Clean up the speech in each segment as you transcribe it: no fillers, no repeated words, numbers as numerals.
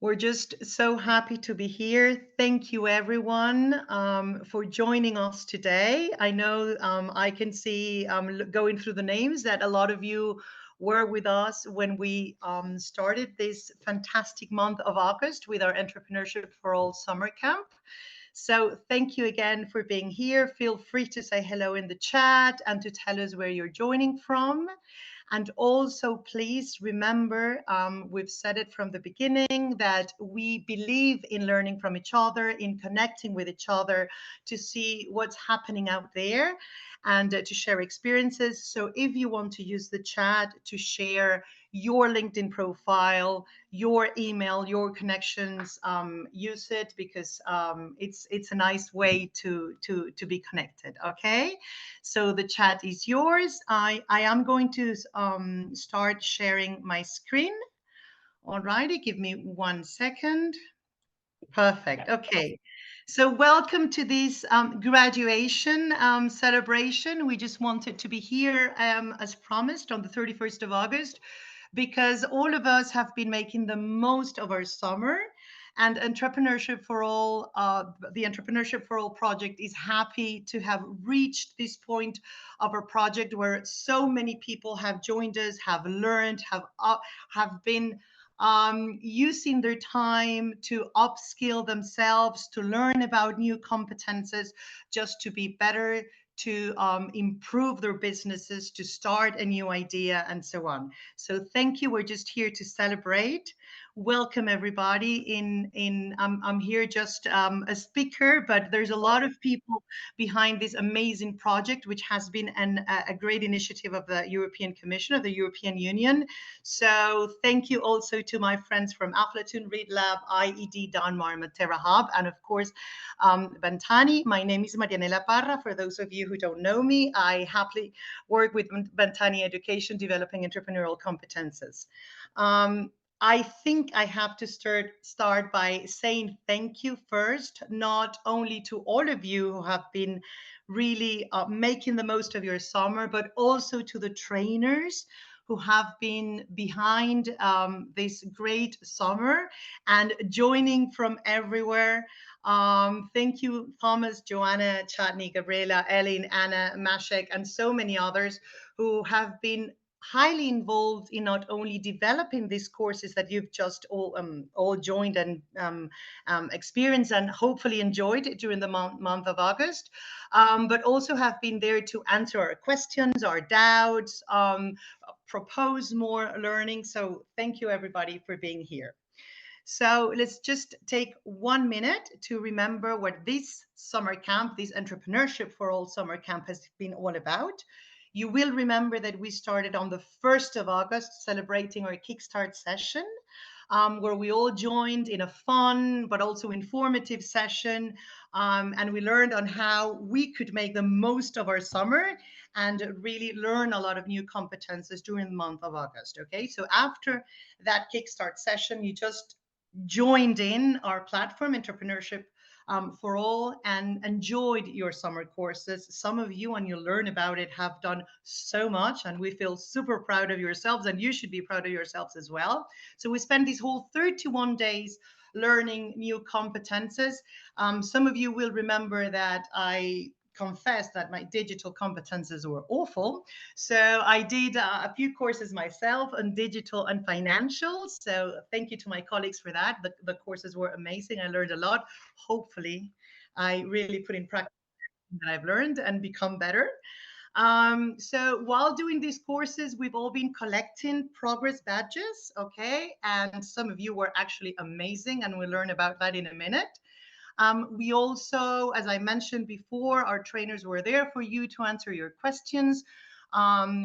We're just so happy to be here. Thank you, everyone, for joining us today. I know I can see going through the names that a lot of you were with us when we started this fantastic month of August with our Entrepreneurship for All summer camp. So thank you again for being here. Feel free to say hello in the chat and to tell us where you're joining from. And also, please remember, we've said it from the beginning, that we believe in learning from each other, in connecting with each other to see what's happening out there and to share experiences. So if you want to use the chat to share your LinkedIn profile, your email, your connections, use it because it's a nice way to be connected. Okay, so the chat is yours. I am going to start sharing my screen. All righty, give me 1 second. Perfect. Okay. So welcome to this graduation celebration. We just wanted to be here as promised on the 31st of August because all of us have been making the most of our summer, and Entrepreneurship for All, the Entrepreneurship for All project is happy to have reached this point of our project where so many people have joined us, have learned, have been using their time to upskill themselves, to learn about new competences, just to be better, to improve their businesses, to start a new idea, and so on. So thank you. We're just here to celebrate. Welcome everybody. I'm here just a speaker, but there's a lot of people behind this amazing project, which has been a great initiative of the European Commission, of the European Union. So thank you also to my friends from Aflatoun, ReadLab, IED, Danmar, MateraHub, and of course, Bantani. My name is Marianella Parra. For those of you who don't know me, I happily work with Bantani Education, developing entrepreneurial competences. I think I have to start by saying thank you first, not only to all of you who have been really making the most of your summer, but also to the trainers who have been behind this great summer and joining from everywhere. Thank you, Thomas, Joanna, Chatney, Gabriela, Ellen, Anna, Mashek, and so many others who have been highly involved in not only developing these courses that you've just all joined and experienced and hopefully enjoyed during the month of August, but also have been there to answer our questions, our doubts, propose more learning. So thank you everybody for being here. So let's just take 1 minute to remember what this summer camp, this Entrepreneurship for All summer camp has been all about. You will remember that we started on the 1st of August celebrating our Kickstart session, where we all joined in a fun but also informative session. And we learned on how we could make the most of our summer and really learn a lot of new competences during the month of August. Okay, so after that Kickstart session, you just joined in our platform, Entrepreneurship for All, and enjoyed your summer courses. Some of you, and you'll learn about it, have done so much, and we feel super proud of yourselves, and you should be proud of yourselves as well. So we spent these whole 31 days learning new competences. Some of you will remember that I confess that my digital competences were awful. So I did a few courses myself on digital and financial. So thank you to my colleagues for that. The courses were amazing. I learned a lot. Hopefully, I really put in practice that I've learned and become better. So while doing these courses, we've all been collecting progress badges, okay? And some of you were actually amazing, and we'll learn about that in a minute. We also, as I mentioned before, our trainers were there for you to answer your questions.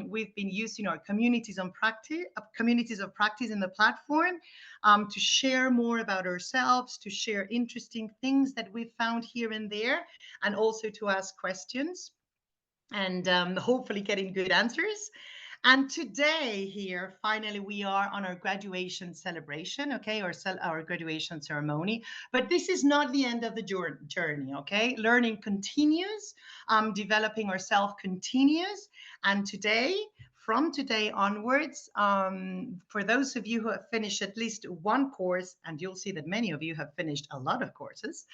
We've been using our communities of practice in the platform to share more about ourselves, to share interesting things that we've found here and there, and also to ask questions and hopefully getting good answers. And today here, finally, we are on our graduation celebration, okay, our graduation ceremony. But this is not the end of the journey, okay? Learning continues, developing ourselves continues. And today, from today onwards, for those of you who have finished at least one course, and you'll see that many of you have finished a lot of courses,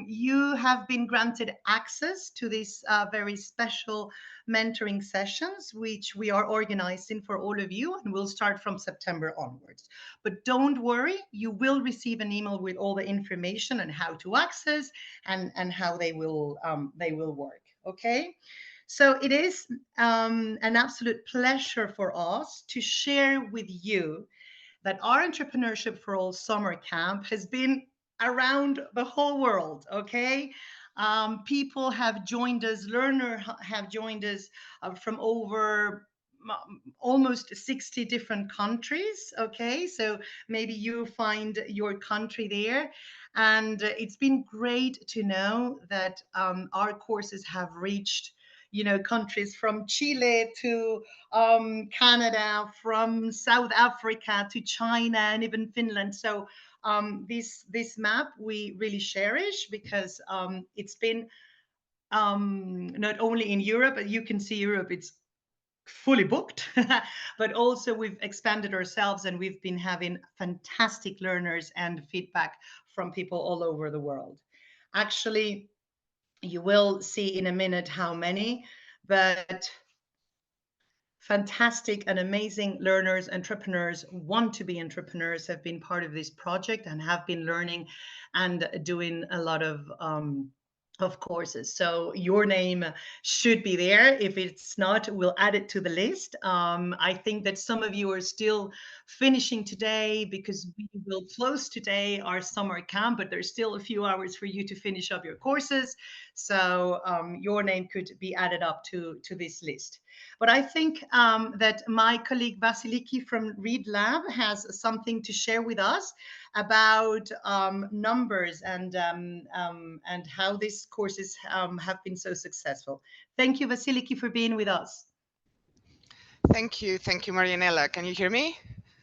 you have been granted access to these very special mentoring sessions, which we are organizing for all of you, and we'll start from September onwards. But don't worry, you will receive an email with all the information on how to access and how they will work. Okay. So it is an absolute pleasure for us to share with you that our Entrepreneurship for All summer camp has been around the whole world. Okay. People have joined us, learners have joined us from over almost 60 different countries. Okay. So maybe you find your country there. And it's been great to know that our courses have reached countries from Chile to Canada, from South Africa to China, and even Finland. So this map we really cherish because it's been not only in Europe, but you can see Europe, it's fully booked, but also we've expanded ourselves and we've been having fantastic learners and feedback from people all over the world. Actually, you will see in a minute how many, but fantastic and amazing learners, entrepreneurs, want to be entrepreneurs, have been part of this project and have been learning and doing a lot of courses. So your name should be there. If it's not, we'll add it to the list. I think that some of you are still finishing today because we will close today our summer camp, but there's still a few hours for you to finish up your courses. So your name could be added up to this list. But I think that my colleague Vasiliki from ReadLab has something to share with us about numbers and how these courses have been so successful. Thank you, Vasiliki, for being with us. Thank you, Marianella. Can you hear me?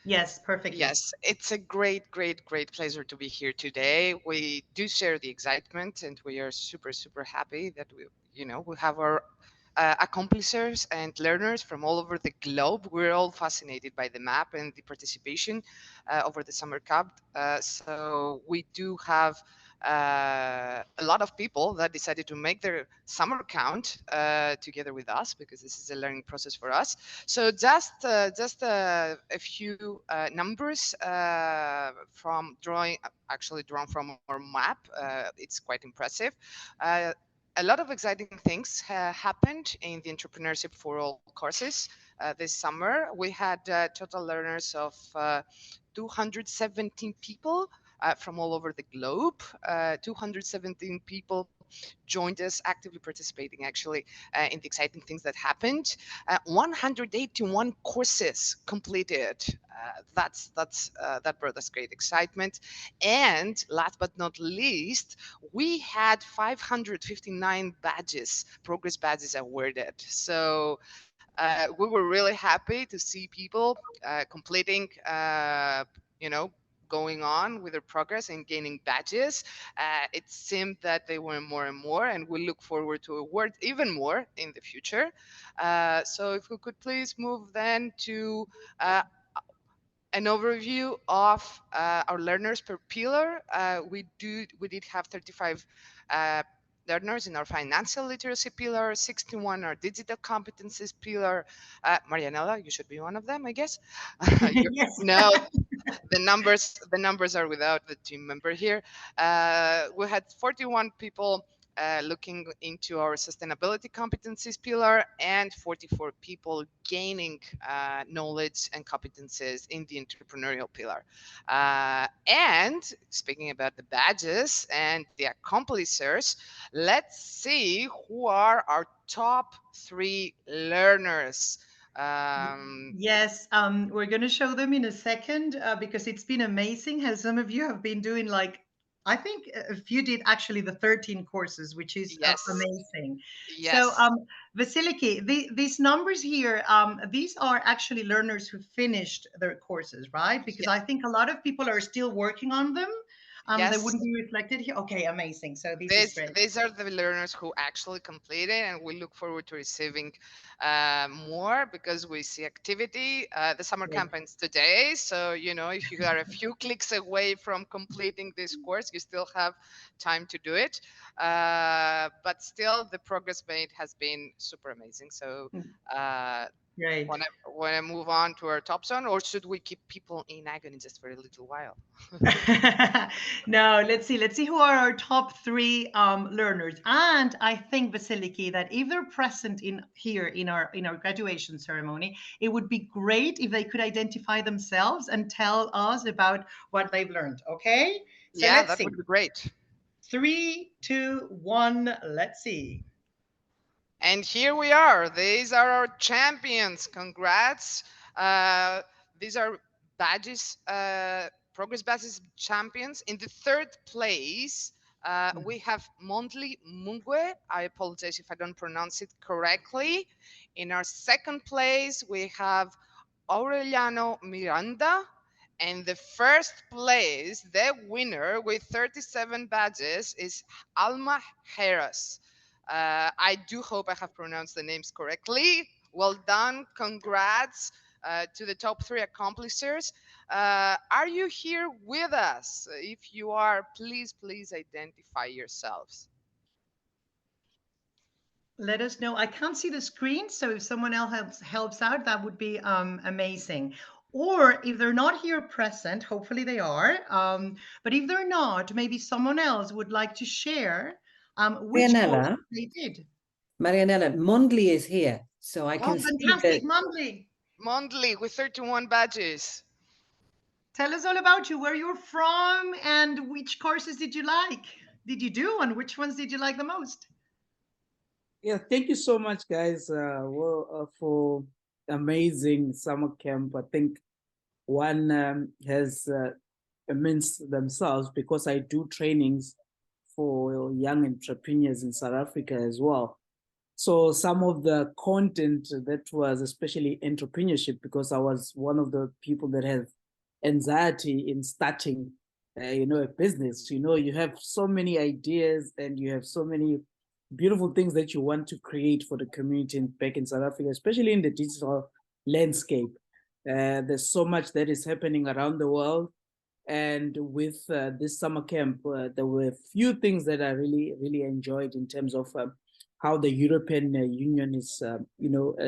Yes, perfectly. Yes, it's a great pleasure to be here today. We do share the excitement, and we are super happy that we have our accomplishers and learners from all over the globe. We're all fascinated by the map and the participation over the summer camp. So we do have a lot of people that decided to make their summer count together with us, because this is a learning process for us. So just a few numbers from actually drawn from our map. It's quite impressive. A lot of exciting things happened in the Entrepreneurship for All courses this summer. We had total learners of 217 people from all over the globe. 217 people joined us, actively participating actually in the exciting things that happened. 181 courses completed. That brought us great excitement. And last but not least, we had 559 badges, progress badges awarded. So we were really happy to see people completing, going on with their progress and gaining badges. It seemed that they were more and more, and we look forward to award even more in the future. So if we could please move then to an overview of our learners per pillar. We did have 35 learners in our financial literacy pillar, 61 our digital competencies pillar. Marianella, you should be one of them, I guess. Yes. No, the numbers are without the team member here. We had 41 people looking into our sustainability competencies pillar, and 44 people gaining knowledge and competencies in the entrepreneurial pillar. And speaking about the badges and the accomplishers, let's see who are our top 3 learners. Yes, we're going to show them in a second because it's been amazing how some of you have been doing, like, I think a few did actually the 13 courses, which is Yes. amazing. Yes. So, Vasiliki, these numbers here, these are actually learners who finished their courses, right? Because I think a lot of people are still working on them. They Yes, wouldn't be reflected here. Okay, amazing. So this is great. these are the learners who actually completed, and we look forward to receiving more because we see activity. The summer Great. camp ends today, so you know, if you are a few clicks away from completing this course, you still have time to do it. But still, the progress made has been super amazing. So. Great. Want to move on to our top zone, or should we keep people in agony just for a little while? No, let's see. Let's see who are our top three learners. And I think, Vasiliki, that if they're present in here in our graduation ceremony, it would be great if they could identify themselves and tell us about what they've learned. Okay? So Yeah, let's that see. would be great. 3, 2, 1. Let's see. And here we are. These are our champions. Congrats. These are badges, progress badges champions. In the third place, we have Mondli Mungwe. I apologize if I don't pronounce it correctly. In our second place, we have Aureliano Miranda. And the first place, the winner with 37 badges, is Alma Heras. I do hope I have pronounced the names correctly. Well done. Congrats to the top three accomplishers. Are you here with us? If you are, please identify yourselves. Let us know. I can't see the screen, so if someone else helps out, that would be amazing. Or if they're not here present, hopefully they are. But if they're not, maybe someone else would like to share which course Marianella, they did. Marianella, Mondley is here, so I can see fantastic, that. Mondley. Mondley with 31 badges. Tell us all about you, where you're from, and which courses did you like? Did you do, and which ones did you like the most? Yeah, thank you so much, guys, for amazing summer camp. I think one has immense themselves because I do trainings for young entrepreneurs in South Africa as well. So some of the content that was especially entrepreneurship, because I was one of the people that have anxiety in starting, a business. You have so many ideas and you have so many beautiful things that you want to create for the community back in South Africa, especially in the digital landscape. There's so much that is happening around the world. And with this summer camp, there were a few things that I really, really enjoyed in terms of how the European Union is,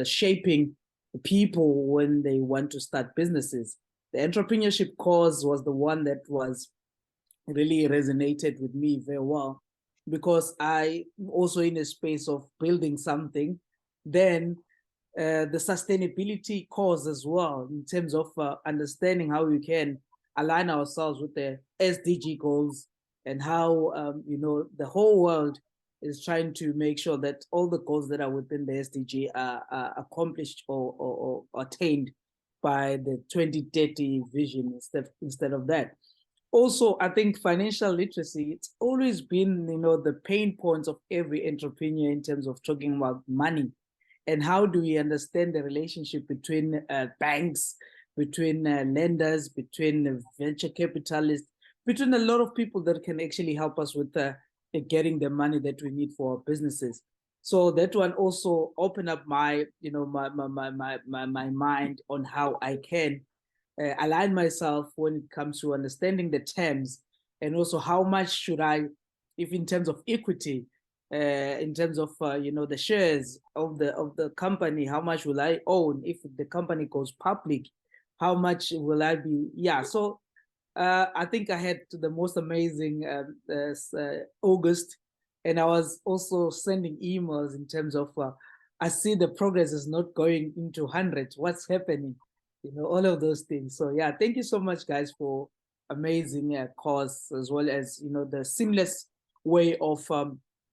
shaping people when they want to start businesses. The entrepreneurship cause was the one that was really resonated with me very well, because I also in a space of building something, then the sustainability cause as well, in terms of understanding how we can align ourselves with the SDG goals, and how the whole world is trying to make sure that all the goals that are within the SDG are accomplished or attained by the 2030 vision instead of that. Also, I think financial literacy, it's always been, the pain points of every entrepreneur in terms of talking about money. And how do we understand the relationship between banks, between lenders, between venture capitalists, between a lot of people that can actually help us with getting the money that we need for our businesses. So that one also opened up my mind on how I can align myself when it comes to understanding the terms, and also how much should I, if in terms of equity, in terms of the shares of the company, how much will I own if the company goes public? How much will I be? Yeah, so I think I had the most amazing August, and I was also sending emails in terms of I see the progress is not going into hundreds. What's happening? All of those things. So yeah, thank you so much, guys, for amazing course, as well as the seamless way of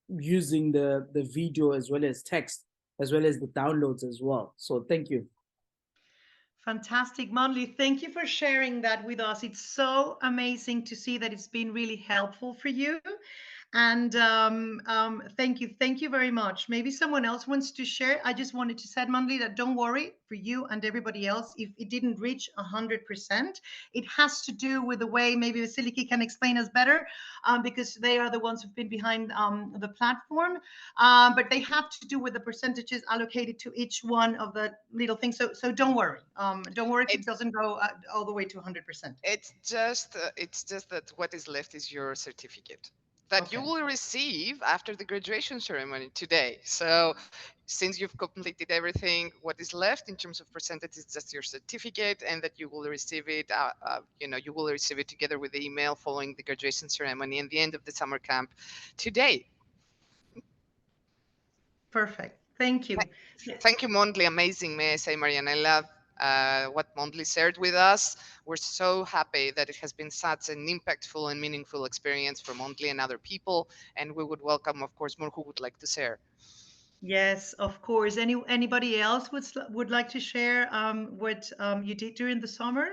using the video as well as text, as well as the downloads as well. So thank you. Fantastic, Mondli. Thank you for sharing that with us. It's so amazing to see that it's been really helpful for you. And thank you very much. Maybe someone else wants to share. I just wanted to say, Mondli, that don't worry for you and everybody else if it didn't reach 100%. It has to do with the way maybe Vasiliki can explain us better, because they are the ones who've been behind the platform. But they have to do with the percentages allocated to each one of the little things. So don't worry. Don't worry if it doesn't go all the way to 100%. It's just that what is left is your certificate that you will receive after the graduation ceremony today. So since you've completed everything, what is left in terms of percentage is just your certificate, and that you will receive it, you will receive it together with the email following the graduation ceremony and the end of the summer camp today. Perfect. Thank you. Thank you, Mondli. Amazing, may I say, Marianella. What Mondli shared with us. We're so happy that it has been such an impactful and meaningful experience for Mondli and other people, and we would welcome, of course, more who would like to share. Yes, of course. Anybody else would like to share what you did during the summer?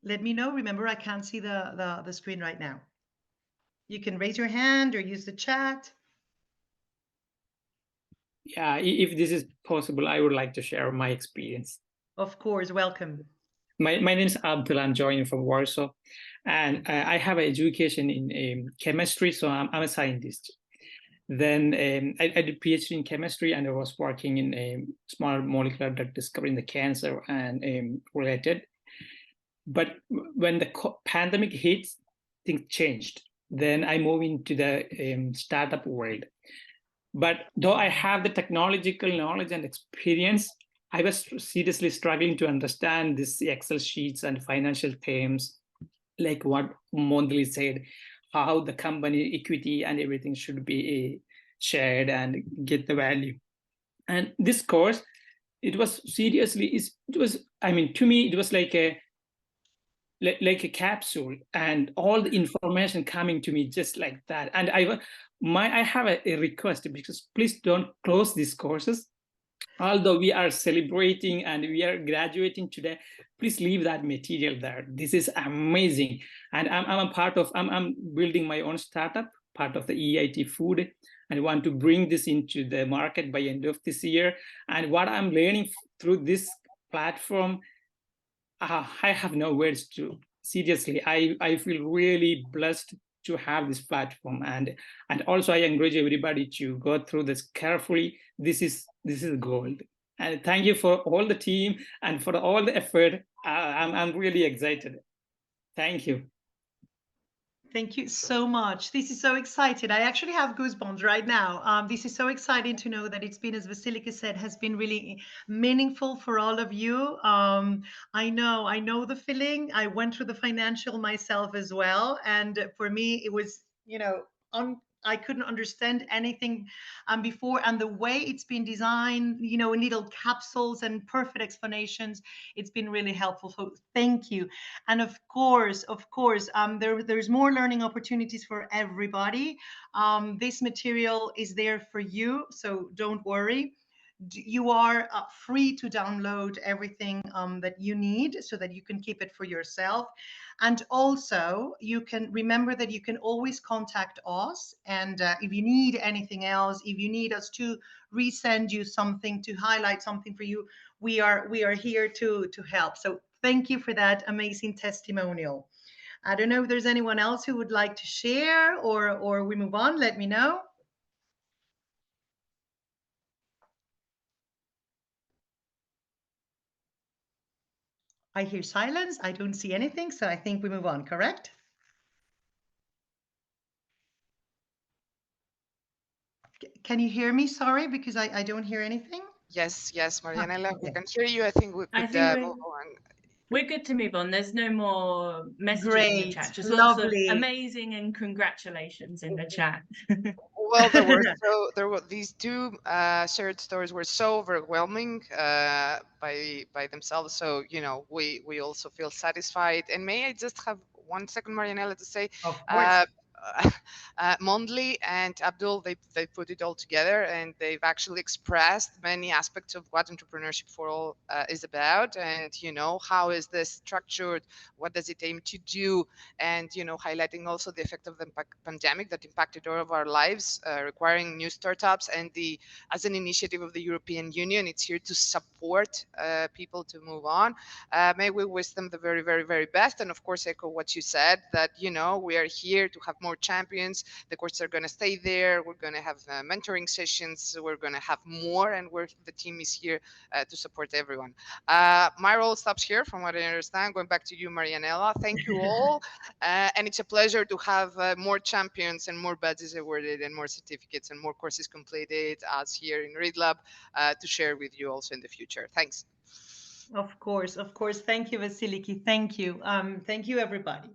Let me know. Remember, I can't see the screen right now. You can raise your hand or use the chat. Yeah, if this is possible, I would like to share my experience. Of course, welcome. My name is Abdul. I'm joining from Warsaw, and I have an education in chemistry, so I'm a scientist. Then I did PhD in chemistry, and I was working in a small molecular drug discovery in the cancer and related. But when the pandemic hit, things changed. Then I moved into the startup world. But though I have the technological knowledge and experience, I was seriously struggling to understand these Excel sheets and financial terms, like what Mondli said, how the company equity and everything should be shared and get the value. And this course, it was seriously, to me, it was like a capsule, and all the information coming to me just like that. And I have a request, because please don't close these courses. Although we are celebrating and we are graduating today, please leave that material there. This is amazing. And I'm building my own startup, part of the EIT Food, and I want to bring this into the market by end of this year. And what I'm learning through this platform, I have no words to. Seriously, I feel really blessed to have this platform, and also I encourage everybody to go through this carefully. This is gold. And thank you for all the team and for all the effort. I'm really excited. Thank you. Thank you so much. This is so exciting. I actually have goosebumps right now. This is so exciting to know that it's been, as Vasiliki said, has been really meaningful for all of you. I know the feeling. I went through the financial myself as well. And for me, it was, I couldn't understand anything before, and the way it's been designed, in little capsules and perfect explanations, it's been really helpful. So thank you. And of course, there's more learning opportunities for everybody. This material is there for you, so don't worry. You are free to download everything that you need so that you can keep it for yourself. And also, you can remember that you can always contact us. And if you need anything else, if you need us to resend you something, to highlight something for you, we are here to help. So thank you for that amazing testimonial. I don't know if there's anyone else who would like to share, or we move on. Let me know. I hear silence. I don't see anything, so I think we move on, correct? Can you hear me? Sorry, because I don't hear anything. Yes, Marianella, Okay. we can hear you. I think we could move on. We're good to move on. There's no more messages in the chat. Just lovely. Lots of amazing and congratulations in the chat. Well, there were these two shared stories were so overwhelming by themselves. So we also feel satisfied. And may I just have 1 second, Marianella, to say, of course. Mondli and Abdul, they put it all together, and they've actually expressed many aspects of what Entrepreneurship for All is about, and how is this structured, what does it aim to do, and highlighting also the effect of the pandemic that impacted all of our lives, requiring new startups, and as an initiative of the European Union, it's here to support people to move on. May we wish them the very, very, very best, and of course echo what you said, that we are here to have more champions. The courses are going to stay there. We're going to have mentoring sessions. We're going to have more, and the team is here to support everyone. My role stops here, from what I understand. Going back to you, Marianella. Thank you all, and it's a pleasure to have more champions and more badges awarded and more certificates and more courses completed as here in ReadLab to share with you also in the future. Thanks. Of course. Thank you, Vasiliki. Thank you. Thank you, everybody.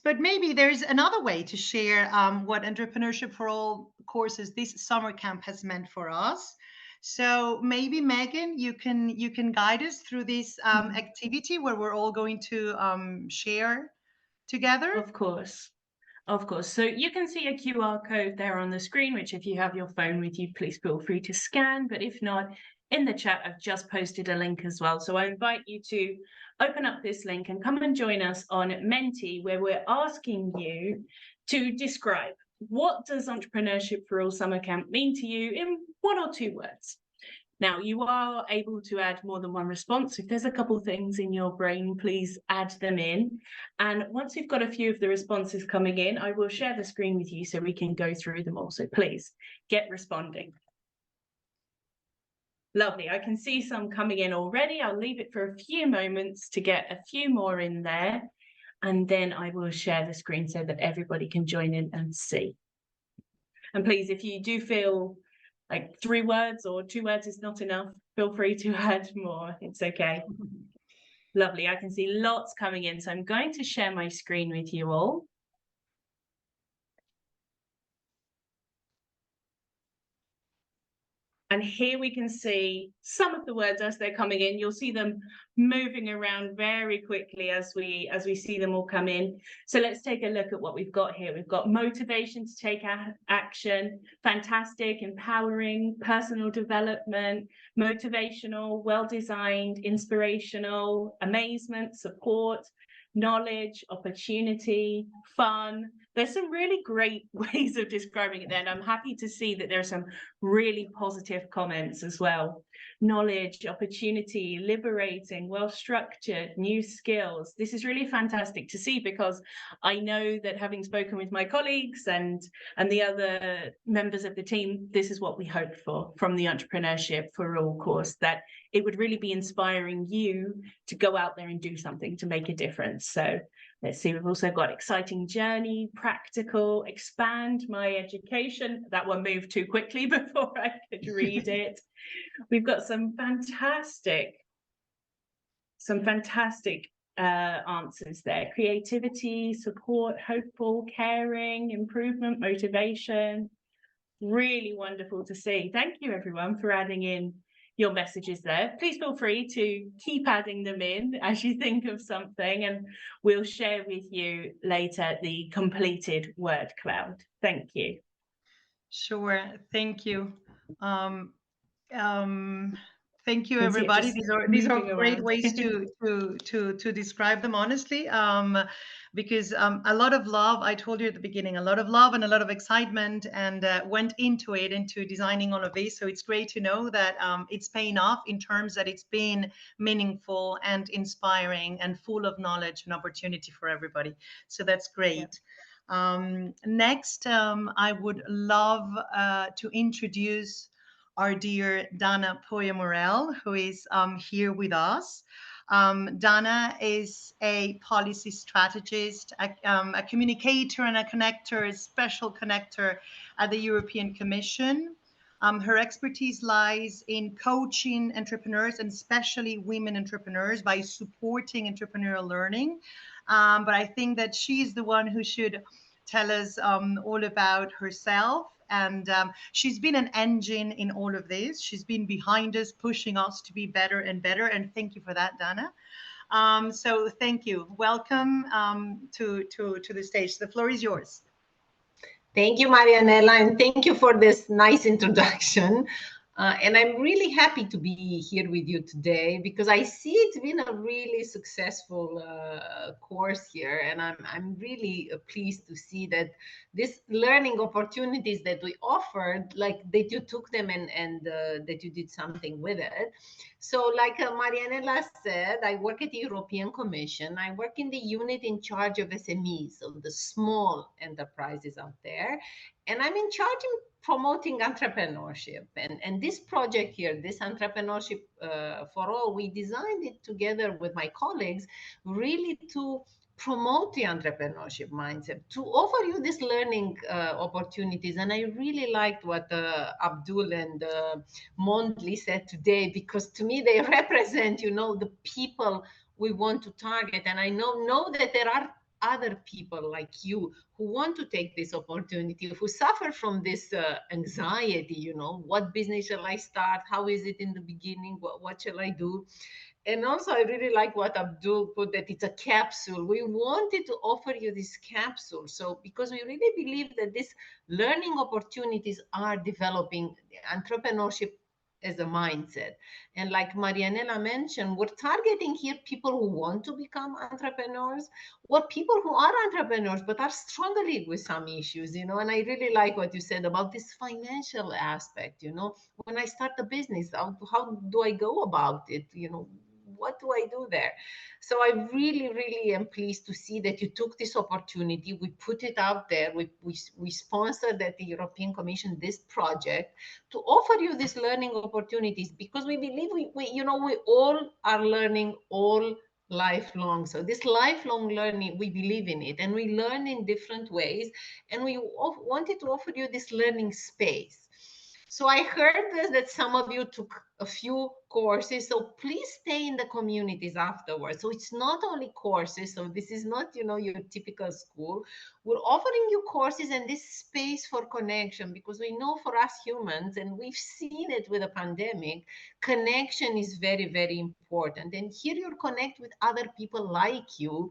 But maybe there's another way to share what Entrepreneurship for All courses this summer camp has meant for us. So maybe Megan, you can guide us through this activity where we're all going to share together. Of course. So you can see a QR code there on the screen, which if you have your phone with you, please feel free to scan. But if not, in the chat, I've just posted a link as well. So I invite you to open up this link and come and join us on Menti, where we're asking you to describe, what does Entrepreneurship for All Summer Camp mean to you in 1 or 2 words? Now, you are able to add more than one response. If there's a couple of things in your brain, please add them in. And once you've got a few of the responses coming in, I will share the screen with you so we can go through them all. So please get responding. Lovely. I can see some coming in already. I'll leave it for a few moments to get a few more in there. And then I will share the screen so that everybody can join in and see. And please, if you do feel like 3 words or 2 words is not enough, feel free to add more. It's okay. Lovely. I can see lots coming in. So I'm going to share my screen with you all. And here we can see some of the words as they're coming in. You'll see them moving around very quickly as we see them all come in. So let's take a look at what we've got here. We've got motivation to take action, fantastic, empowering, personal development, motivational, well-designed, inspirational, amazement, support, knowledge, opportunity, fun. There's some really great ways of describing it there, and I'm happy to see that there are some really positive comments as well. Knowledge, opportunity, liberating, well-structured, new skills. This is really fantastic to see, because I know that, having spoken with my colleagues and the other members of the team, this is what we hoped for from the Entrepreneurship for All course, that it would really be inspiring you to go out there and do something to make a difference. So let's see, we've also got exciting journey, practical, expand my education. That one moved too quickly before I could read it. We've got some fantastic answers there. Creativity, support, hopeful, caring, improvement, motivation. Really wonderful to see. Thank you, everyone, for adding in your messages there. Please feel free to keep adding them in as you think of something, and we'll share with you later the completed word cloud. Thank you. Sure. Thank you. Thank you, everybody. These are great ways to describe them, honestly, because a lot of love, I told you at the beginning, a lot of love and a lot of excitement and went into it, into designing all of these. So it's great to know that it's paying off in terms that it's been meaningful and inspiring and full of knowledge and opportunity for everybody. So that's great. Yeah. Next, I would love to introduce our dear Dana Poya-Morel, who is here with us. Dana is a policy strategist, a communicator and a connector, a special connector at the European Commission. Her expertise lies in coaching entrepreneurs, and especially women entrepreneurs, by supporting entrepreneurial learning. But I think that she's the one who should tell us all about herself. And she's been an engine in all of this. She's been behind us, pushing us to be better and better. And thank you for that, Dana. So thank you. Welcome to the stage. The floor is yours. Thank you, Marianella, and thank you for this nice introduction. And I'm really happy to be here with you today because I see it's been a really successful course here, and I'm really pleased to see that these learning opportunities that we offered, like that you took them and that you did something with it. So like Marianella said, I work at the European Commission. I work in the unit in charge of SMEs, so the small enterprises out there. And I'm in charge of promoting entrepreneurship. And this project here, this entrepreneurship for all, we designed it together with my colleagues really to promote the entrepreneurship mindset, to offer you these learning opportunities. And I really liked what Abdul and Mondli said today, because to me they represent, you know, the people we want to target. And I know that there are other people like you who want to take this opportunity, who suffer from this anxiety, you know, what business shall I start? How is it in the beginning? What shall I do? And also, I really like what Abdul put, that it's a capsule. We wanted to offer you this capsule. So, because we really believe that these learning opportunities are developing entrepreneurship as a mindset. And like Marianella mentioned, we're targeting here people who want to become entrepreneurs, or people who are entrepreneurs but are struggling with some issues, you know. And I really like what you said about this financial aspect, you know. When I start a business, how do I go about it, you know? What do I do there? So I really am pleased to see that you took this opportunity. We put it out there. We sponsored at the European Commission this project to offer you these learning opportunities, because we believe we all are learning all lifelong. So this lifelong learning, we believe in it, and we learn in different ways, and we wanted to offer you this learning space. So I heard that some of you took a few courses, so please stay in the communities afterwards. So it's not only courses, so this is not, you know, your typical school. We're offering you courses and this space for connection, because we know for us humans, and we've seen it with the pandemic, connection is very important. And here you connect with other people like you.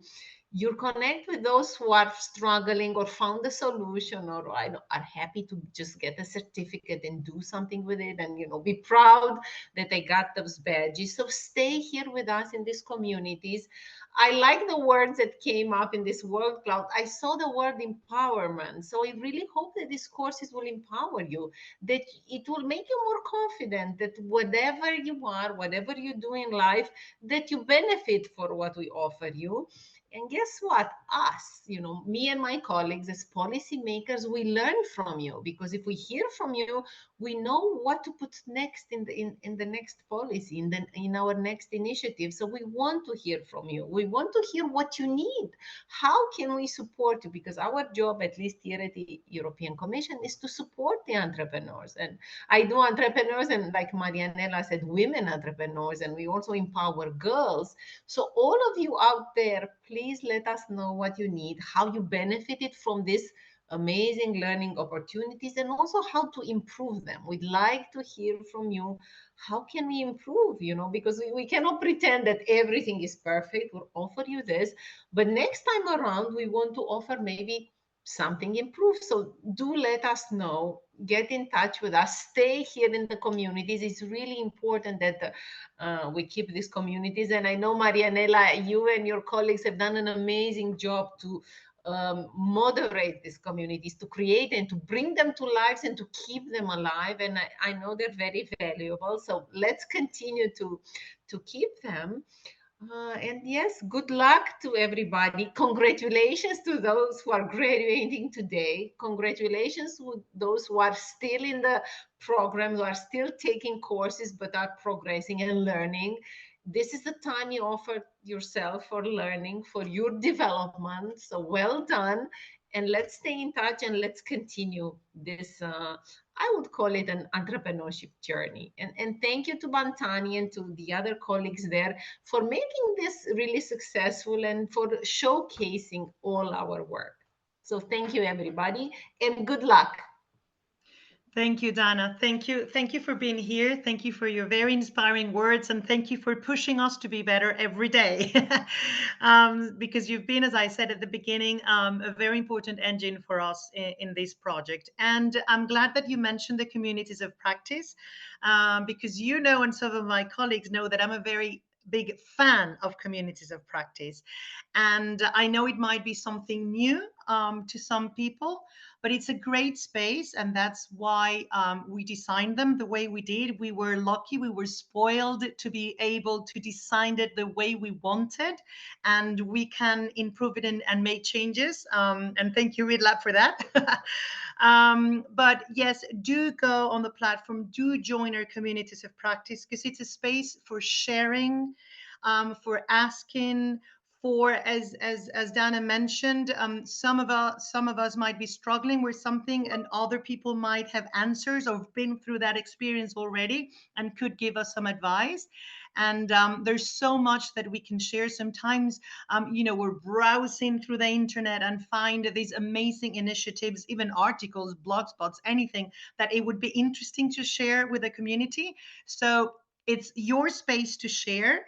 You connect with those who are struggling or found a solution, or are happy to just get a certificate and do something with it, and, you know, be proud that they got those badges. So stay here with us in these communities. I like the words that came up in this word cloud. I saw the word empowerment. So I really hope that these courses will empower you, that it will make you more confident, that whatever you are, whatever you do in life, that you benefit for what we offer you. And guess what? Us, you know, me and my colleagues as policymakers, we learn from you, because if we hear from you, we know what to put next in the next policy, in our next initiative. So we want to hear from you. We want to hear what you need. How can we support you? Because our job, at least here at the European Commission, is to support the entrepreneurs. And I do entrepreneurs, and like Marianella said, women entrepreneurs, and we also empower girls. So all of you out there, please let us know what you need, how you benefited from this amazing learning opportunities, and also how to improve them. We'd like to hear from you. How can we improve, you know, because we cannot pretend that everything is perfect. We'll offer you this, but next time around, we want to offer maybe something improved. So do let us know, get in touch with us, stay here in the communities. It's really important that we keep these communities. And I know, Marianella, you and your colleagues have done an amazing job to moderate these communities, to create and to bring them to life and to keep them alive. And I know they're very valuable. So let's continue to keep them. And yes, good luck to everybody. Congratulations to those who are graduating today. Congratulations to those who are still in the program, who are still taking courses, but are progressing and learning. This is the time you offer yourself for learning, for your development. So well done. And let's stay in touch, and let's continue this, I would call it an entrepreneurship journey. And thank you to Bantani and to the other colleagues there for making this really successful and for showcasing all our work. So thank you, everybody, and good luck. Thank you, Dana. Thank you. Thank you for being here. Thank you for your very inspiring words, and thank you for pushing us to be better every day. Because you've been, as I said at the beginning, a very important engine for us in this project. And I'm glad that you mentioned the communities of practice, because you know, and some of my colleagues know, that I'm a very big fan of communities of practice. And I know it might be something new to some people, but it's a great space, and that's why we designed them the way we did. We were lucky, we were spoiled to be able to design it the way we wanted, and we can improve it and make changes. And thank you, ReadLab, for that. But yes, do go on the platform, do join our communities of practice, because it's a space for sharing, for asking, for, as Dana mentioned, some of us might be struggling with something, and other people might have answers or been through that experience already and could give us some advice. And there's so much that we can share. Sometimes, we're browsing through the internet and find these amazing initiatives, even articles, blog spots, anything that it would be interesting to share with the community. So it's your space to share,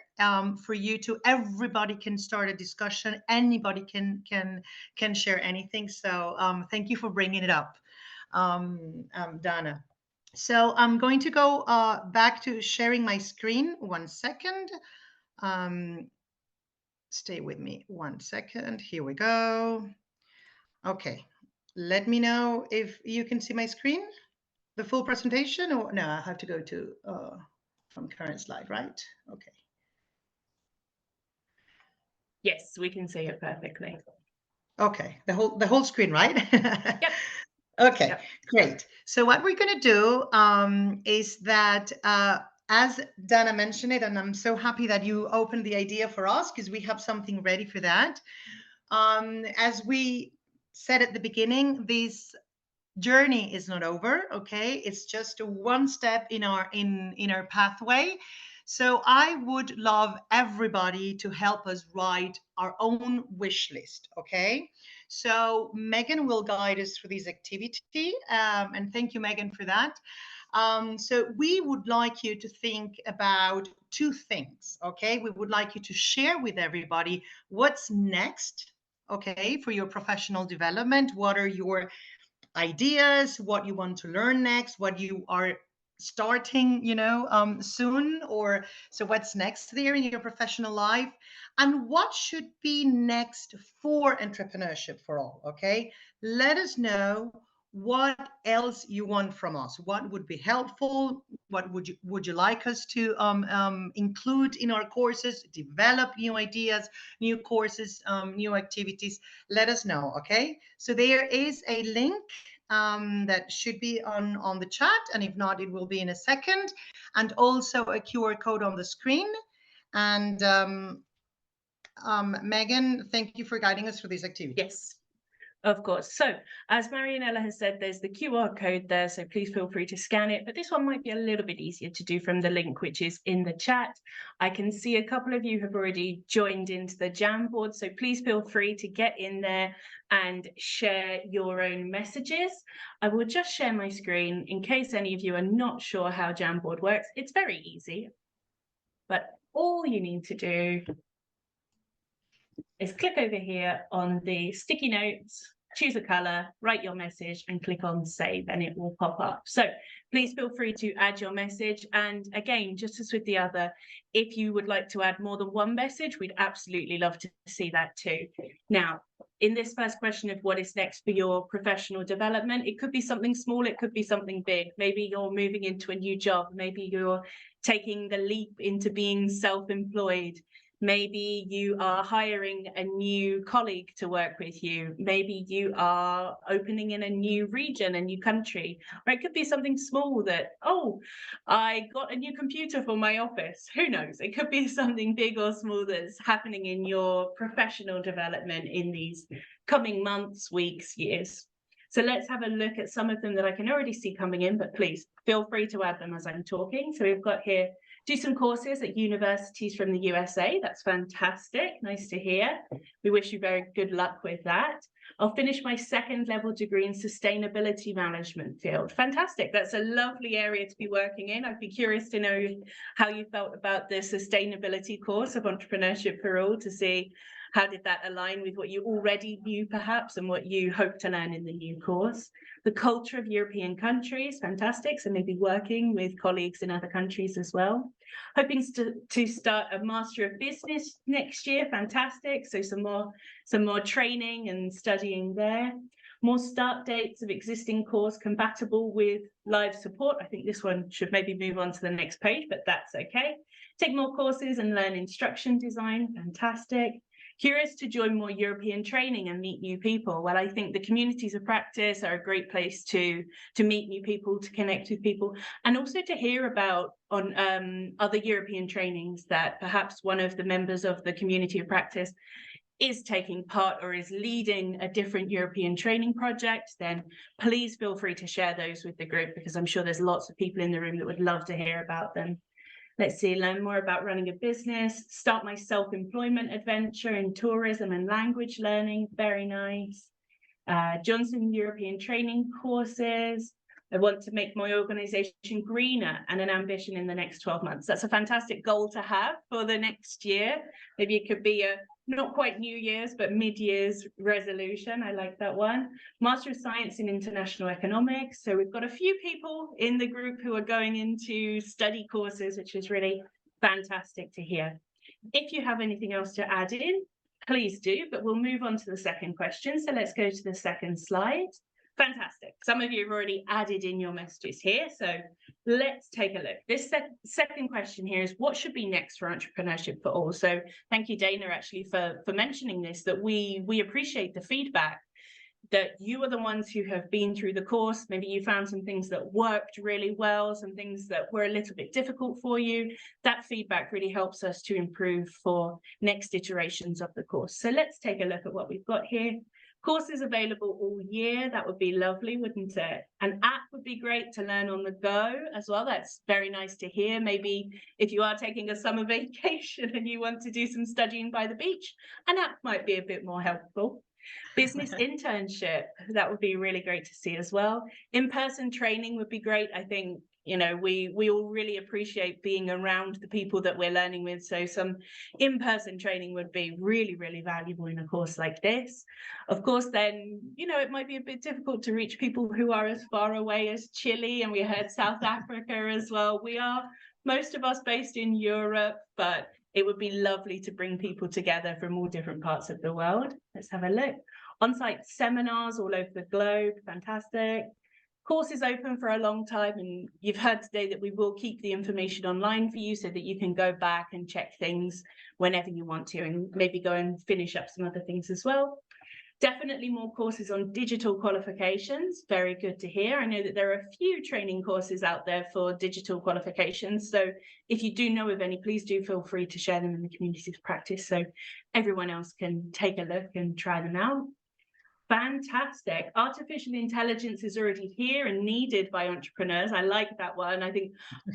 for you to, everybody can start a discussion, anybody can share anything. So thank you for bringing it up, Dana. So I'm going to go back to sharing my screen. 1 second. Stay with me 1 second. Here we go. Okay, let me know if you can see my screen, the full presentation, or no, I have to go to from current slide, right? Okay. Yes, we can see it perfectly. Okay, the whole screen, right? Yep. Okay, Yep. great. So what we're going to do is that, as Dana mentioned it, and I'm so happy that you opened the idea for us, because we have something ready for that. As we said at the beginning, this journey is not over. Okay, it's just one step in our pathway. So I would love everybody to help us write our own wish list. Okay, so Megan will guide us through this activity, and thank you, Megan, for that. So we would like you to think about two things. Okay, we would like you to share with everybody what's next, okay, for your professional development. What are your ideas, what you want to learn next, what you are starting, soon, or so what's next there in your professional life, and what should be next for entrepreneurship for all. Okay, let us know what else you want from us, what would be helpful, what would you like us to include in our courses, develop new ideas, new courses, new activities. Let us know. Okay, so there is a link that should be on the chat, and if not, it will be in a second, and also a QR code on the screen. And Megan, thank you for guiding us through this activity. Yes, of course. So as Marianella has said, there's the QR code there, so please feel free to scan it. But this one might be a little bit easier to do from the link, which is in the chat. I can see a couple of you have already joined into the Jamboard, so please feel free to get in there and share your own messages. I will just share my screen in case any of you are not sure how Jamboard works. It's very easy, but all you need to do is click over here on the sticky notes, choose a color, write your message, and click on save, and it will pop up. So please feel free to add your message. And again, just as with the other, if you would like to add more than one message, we'd absolutely love to see that too. Now, in this first question of what is next for your professional development, it could be something small, it could be something big. Maybe you're moving into a new job, maybe you're taking the leap into being self-employed. Maybe you are hiring a new colleague to work with you. Maybe you are opening in a new region, a new country. Or it could be something small that, oh, I got a new computer for my office. Who knows? It could be something big or small that's happening in your professional development in these coming months, weeks, years. So let's have a look at some of them that I can already see coming in, but please feel free to add them as I'm talking. So we've got here, do some courses at universities from the USA. That's fantastic. Nice to hear. We wish you very good luck with that. I'll finish my second level degree in sustainability management field. Fantastic. That's a lovely area to be working in. I'd be curious to know how you felt about the sustainability course of Entrepreneurship for All, to see how did that align with what you already knew perhaps and what you hope to learn in the new course. The culture of European countries, fantastic. So maybe working with colleagues in other countries as well. Hoping to start a Master of Business next year, fantastic. So some more training and studying there. More start dates of existing course compatible with live support. I think this one should maybe move on to the next page, but that's okay. Take more courses and learn instruction design, fantastic. Curious to join more European training and meet new people. Well, I think the communities of practice are a great place to meet new people, to connect with people, and also to hear about other European trainings that perhaps one of the members of the community of practice is taking part or is leading a different European training project. Then please feel free to share those with the group, because I'm sure there's lots of people in the room that would love to hear about them. Let's see, learn more about running a business, start my self-employment adventure in tourism and language learning, very nice. Johnson European training courses. I want to make my organization greener and an ambition in the next 12 months. That's a fantastic goal to have for the next year. Maybe it could be a not quite New Year's, but mid-year's resolution. I like that one. Master of Science in International Economics. So we've got a few people in the group who are going into study courses, which is really fantastic to hear. If you have anything else to add in, please do, but we'll move on to the second question. So let's go to the second slide. Fantastic. Some of you have already added in your messages here. So let's take a look. This second question here is, what should be next for Entrepreneurship for All? So thank you, Dana, actually, for mentioning this, that we appreciate the feedback, that you are the ones who have been through the course. Maybe you found some things that worked really well, some things that were a little bit difficult for you. That feedback really helps us to improve for next iterations of the course. So let's take a look at what we've got here. Courses available all year. That would be lovely, wouldn't it? An app would be great to learn on the go as well. That's very nice to hear. Maybe if you are taking a summer vacation and you want to do some studying by the beach, an app might be a bit more helpful. Business internship, that would be really great to see as well. In-person training would be great. I think, you know, we all really appreciate being around the people that we're learning with. So some in-person training would be really, really valuable in a course like this. Of course, then, you know, it might be a bit difficult to reach people who are as far away as Chile, and we heard South Africa as well. We are, most of us, based in Europe, but it would be lovely to bring people together from all different parts of the world. Let's have a look. On-site seminars all over the globe, fantastic. Course is open for a long time, and you've heard today that we will keep the information online for you so that you can go back and check things whenever you want to, and maybe go and finish up some other things as well. Definitely more courses on digital qualifications. Very good to hear. I know that there are a few training courses out there for digital qualifications. So if you do know of any, please do feel free to share them in the community's practice so everyone else can take a look and try them out. Fantastic. Artificial intelligence is already here and needed by entrepreneurs. I like that one. I think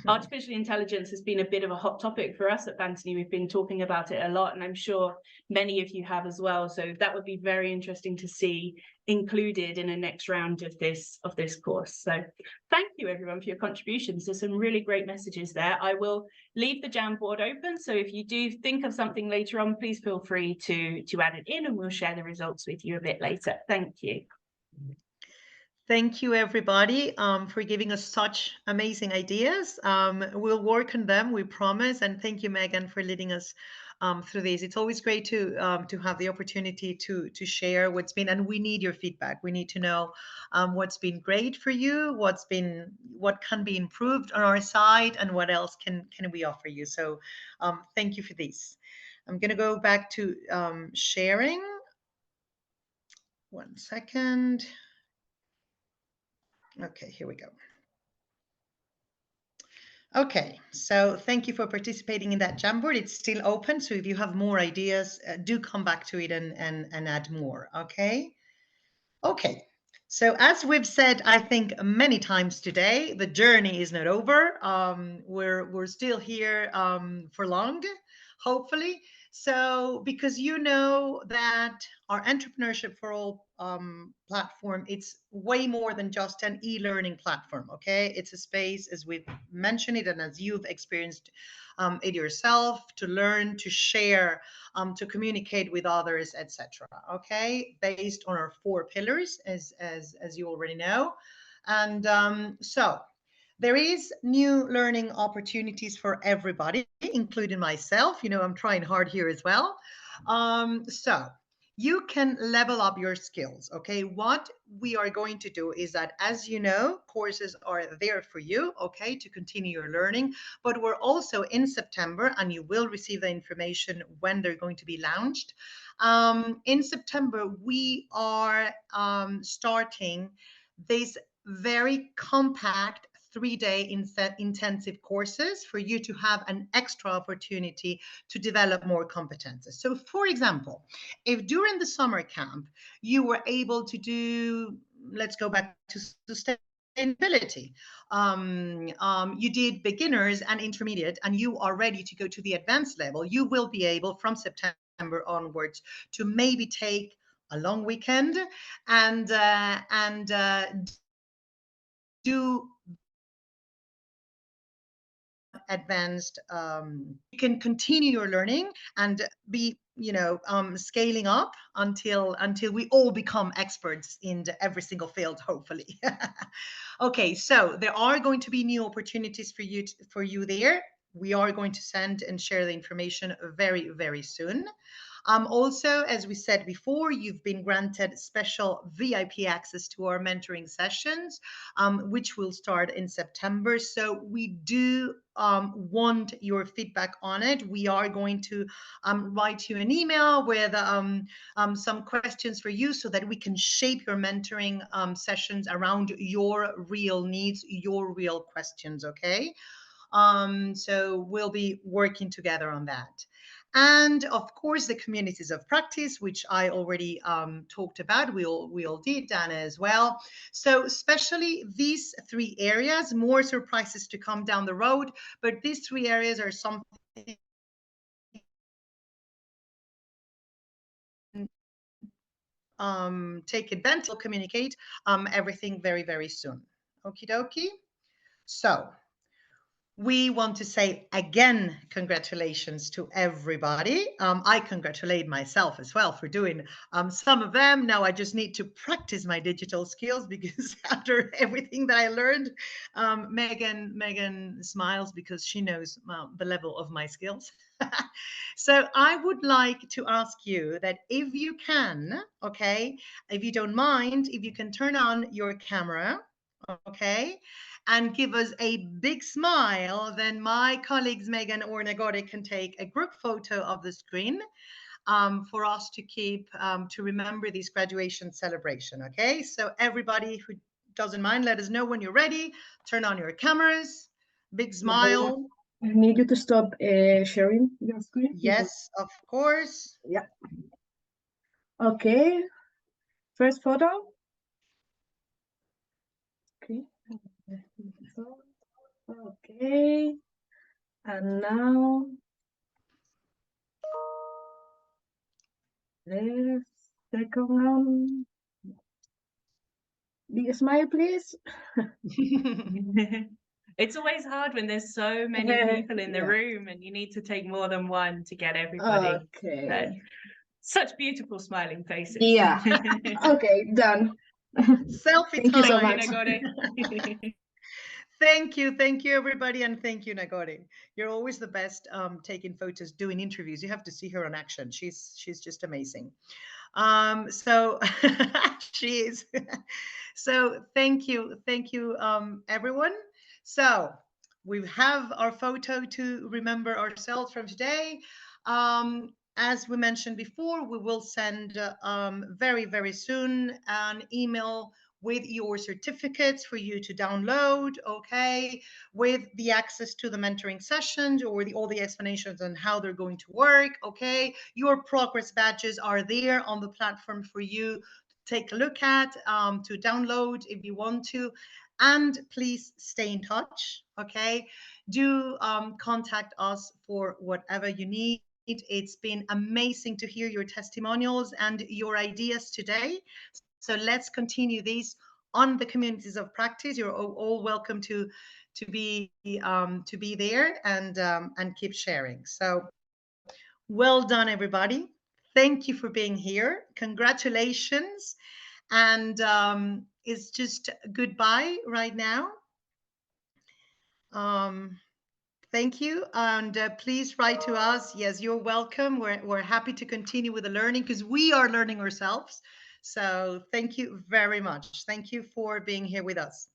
artificial intelligence has been a bit of a hot topic for us at Bantani. We've been talking about it a lot, and I'm sure many of you have as well. So that would be very interesting to see included in a next round of this course. So thank you everyone for your contributions. There's some really great messages there. I will leave the Jamboard open, so if you do think of something later on, please feel free to add it in, and we'll share the results with you a bit later. Thank you. Thank you, everybody, for giving us such amazing ideas. We'll work on them, we promise. And thank you, Megan, for leading us through this. It's always great to have the opportunity to share what's been, and we need your feedback. We need to know what's been great for you, what can be improved on our side, and what else can we offer you. So thank you for this. I'm going to go back to sharing. 1 second. Okay, here we go. Okay, so thank you for participating in that Jamboard. It's still open, so if you have more ideas, do come back to it and add more, okay? Okay, so as we've said, I think many times today, the journey is not over. We're still here for long, hopefully. So, because you know that our Entrepreneurship for All platform, it's way more than just an e-learning platform, okay? It's a space, as we've mentioned it, and as you've experienced it yourself, to learn, to share, to communicate with others, etc. Okay, based on our 4 pillars, as you already know, and so there is new learning opportunities for everybody, including myself. You know, I'm trying hard here as well. So you can level up your skills. Okay, what we are going to do is that, as you know, courses are there for you, okay, to continue your learning. But we're also in September, and you will receive the information when they're going to be launched. In September, we are starting this very compact 3-day intensive courses for you to have an extra opportunity to develop more competences. So, for example, if during the summer camp you were able to do, let's go back to sustainability, you did beginners and intermediate, and you are ready to go to the advanced level, you will be able from September onwards to maybe take a long weekend and do advanced. You can continue your learning and be, you know, scaling up until we all become experts in every single field, hopefully. Okay, so there are going to be new opportunities for you there. We are going to send and share the information very, very soon. Also, as we said before, you've been granted special VIP access to our mentoring sessions, which will start in September. So we do want your feedback on it. We are going to write you an email with some questions for you so that we can shape your mentoring sessions around your real needs, your real questions, okay? So we'll be working together on that. And of course, the communities of practice, which I already talked about, we all did, Dana as well. So especially these 3 areas, more surprises to come down the road, but these 3 areas are something take advantage, communicate everything very, very soon. Okie dokie. So we want to say again, congratulations to everybody. I congratulate myself as well for doing some of them. Now I just need to practice my digital skills, because after everything that I learned, Megan smiles because she knows the level of my skills. So I would like to ask you that if you can, okay, if you don't mind, if you can turn on your camera, okay, and give us a big smile, then my colleagues Megan or Nagore can take a group photo of the screen for us to keep, to remember this graduation celebration, okay? So everybody who doesn't mind, let us know when you're ready. Turn on your cameras, big smile. I need you to stop sharing your screen. Yes, of course. Yeah. Okay. First photo. Okay. Okay. And now the second one. Big smile, please. It's always hard when there's so many people in the room and you need to take more than one to get everybody. Okay. Such beautiful smiling faces. Yeah. Okay, done. Selfie Thank you so time. much. Thank you, everybody, and thank you, Nagore. You're always the best taking photos, doing interviews. You have to see her in action. She's just amazing. So she is. So thank you, everyone. So we have our photo to remember ourselves from today. As we mentioned before, we will send very, very soon an email with your certificates for you to download, okay, with the access to the mentoring sessions or all the explanations on how they're going to work, okay. Your progress badges are there on the platform for you to take a look at, to download if you want to. And please stay in touch, okay. Do contact us for whatever you need. It's been amazing to hear your testimonials and your ideas today. So let's continue these on the communities of practice. You're all welcome to be there and keep sharing. So well done, everybody. Thank you for being here. Congratulations. And it's just goodbye right now. Thank you. And please write to us. Yes, you're welcome. We're happy to continue with the learning because we are learning ourselves. So thank you very much. Thank you for being here with us.